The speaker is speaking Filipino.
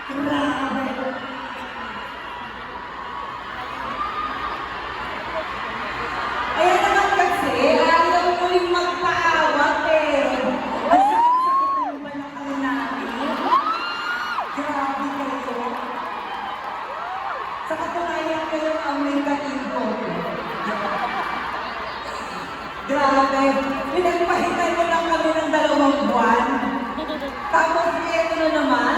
Grabe. Ayan naman kasi, ayaw ko rin magpaawat eh. Ang sakit-sakit ng balakang namin. Grabe kayo. Sa katunayan kayo ang may kaibo. Grabe. Pinagpahinay mo lang kami ng 2 buwan. Tapos ito na naman.